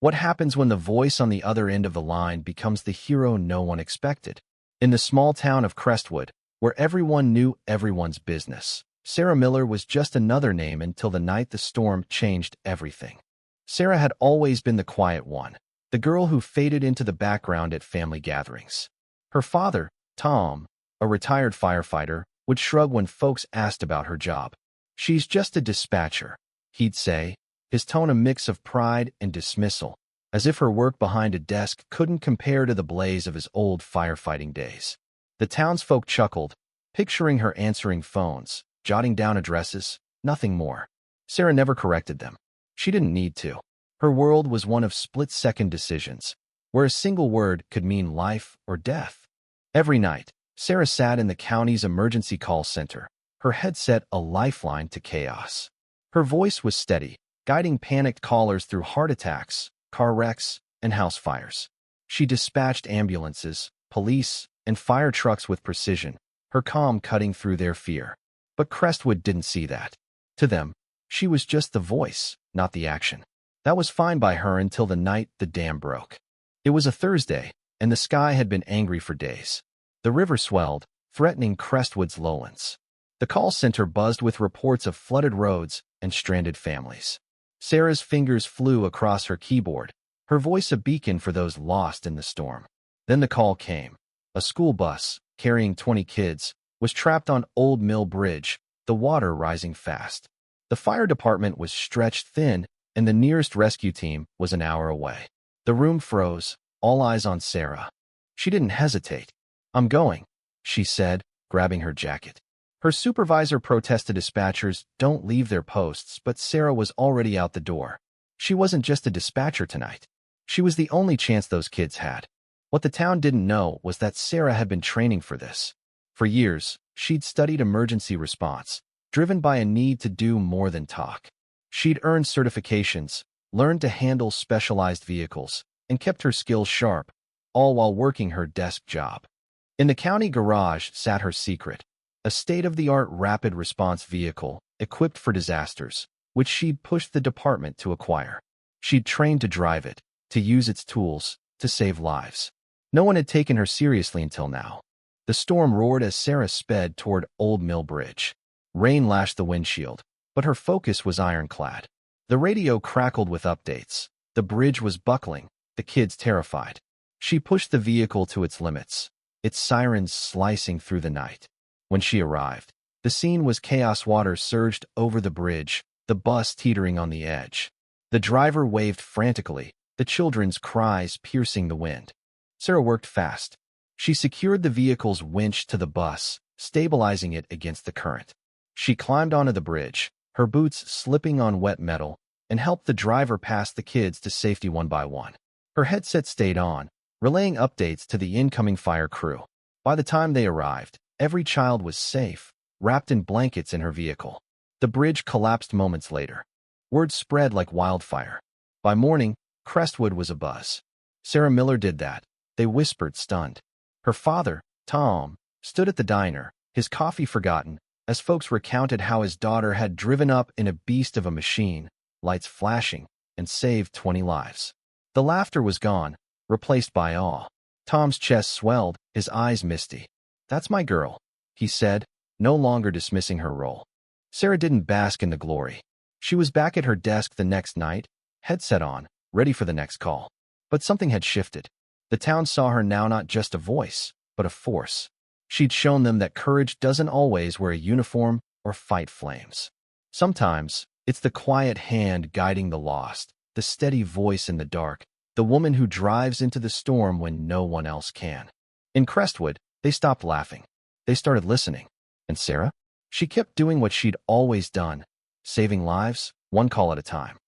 What happens when the voice on the other end of the line becomes the hero no one expected? In the small town of Crestwood, where everyone knew everyone's business, Sarah Miller was just another name until the night the storm changed everything. Sarah had always been the quiet one, the girl who faded into the background at family gatherings. Her father, Tom, a retired firefighter, would shrug when folks asked about her job. "She's just a dispatcher," he'd say, his tone a mix of pride and dismissal, as if her work behind a desk couldn't compare to the blaze of his old firefighting days. The townsfolk chuckled, picturing her answering phones, jotting down addresses, nothing more. Sarah never corrected them. She didn't need to. Her world was one of split-second decisions, where a single word could mean life or death. Every night, Sarah sat in the county's emergency call center, her headset a lifeline to chaos. Her voice was steady, guiding panicked callers through heart attacks, car wrecks, and house fires. She dispatched ambulances, police, and fire trucks with precision, her calm cutting through their fear. But Crestwood didn't see that. To them, she was just the voice, not the action. That was fine by her until the night the dam broke. It was a Thursday, and the sky had been angry for days. The river swelled, threatening Crestwood's lowlands. The call center buzzed with reports of flooded roads and stranded families. Sarah's fingers flew across her keyboard, her voice a beacon for those lost in the storm. Then the call came. A school bus, carrying 20 kids, was trapped on Old Mill Bridge, the water rising fast. The fire department was stretched thin, and the nearest rescue team was an hour away. The room froze, all eyes on Sarah. She didn't hesitate. "I'm going," she said, grabbing her jacket. Her supervisor protested dispatchers don't leave their posts, but Sarah was already out the door. She wasn't just a dispatcher tonight. She was the only chance those kids had. What the town didn't know was that Sarah had been training for this. For years, she'd studied emergency response, driven by a need to do more than talk. She'd earned certifications, learned to handle specialized vehicles, and kept her skills sharp, all while working her desk job. In the county garage sat her secret, a state-of-the-art rapid response vehicle equipped for disasters, which she'd pushed the department to acquire. She'd trained to drive it, to use its tools, to save lives. No one had taken her seriously until now. The storm roared as Sarah sped toward Old Mill Bridge. Rain lashed the windshield, but her focus was ironclad. The radio crackled with updates. The bridge was buckling, the kids terrified. She pushed the vehicle to its limits, its sirens slicing through the night. When she arrived, the scene was chaos. Water surged over the bridge, the bus teetering on the edge. The driver waved frantically, the children's cries piercing the wind. Sarah worked fast. She secured the vehicle's winch to the bus, stabilizing it against the current. She climbed onto the bridge, her boots slipping on wet metal, and helped the driver pass the kids to safety one by one. Her headset stayed on, relaying updates to the incoming fire crew. By the time they arrived, every child was safe, wrapped in blankets in her vehicle. The bridge collapsed moments later. Word spread like wildfire. By morning, Crestwood was abuzz. Sarah Miller did that, they whispered, stunned. Her father, Tom, stood at the diner, his coffee forgotten, as folks recounted how his daughter had driven up in a beast of a machine, lights flashing, and saved 20 lives. The laughter was gone, replaced by awe. Tom's chest swelled, his eyes misty. "That's my girl," he said, no longer dismissing her role. Sarah didn't bask in the glory. She was back at her desk the next night, headset on, ready for the next call. But something had shifted. The town saw her now not just a voice, but a force. She'd shown them that courage doesn't always wear a uniform or fight flames. Sometimes, it's the quiet hand guiding the lost, the steady voice in the dark, the woman who drives into the storm when no one else can. In Crestwood, they stopped laughing. They started listening. And Sarah? She kept doing what she'd always done, saving lives, one call at a time.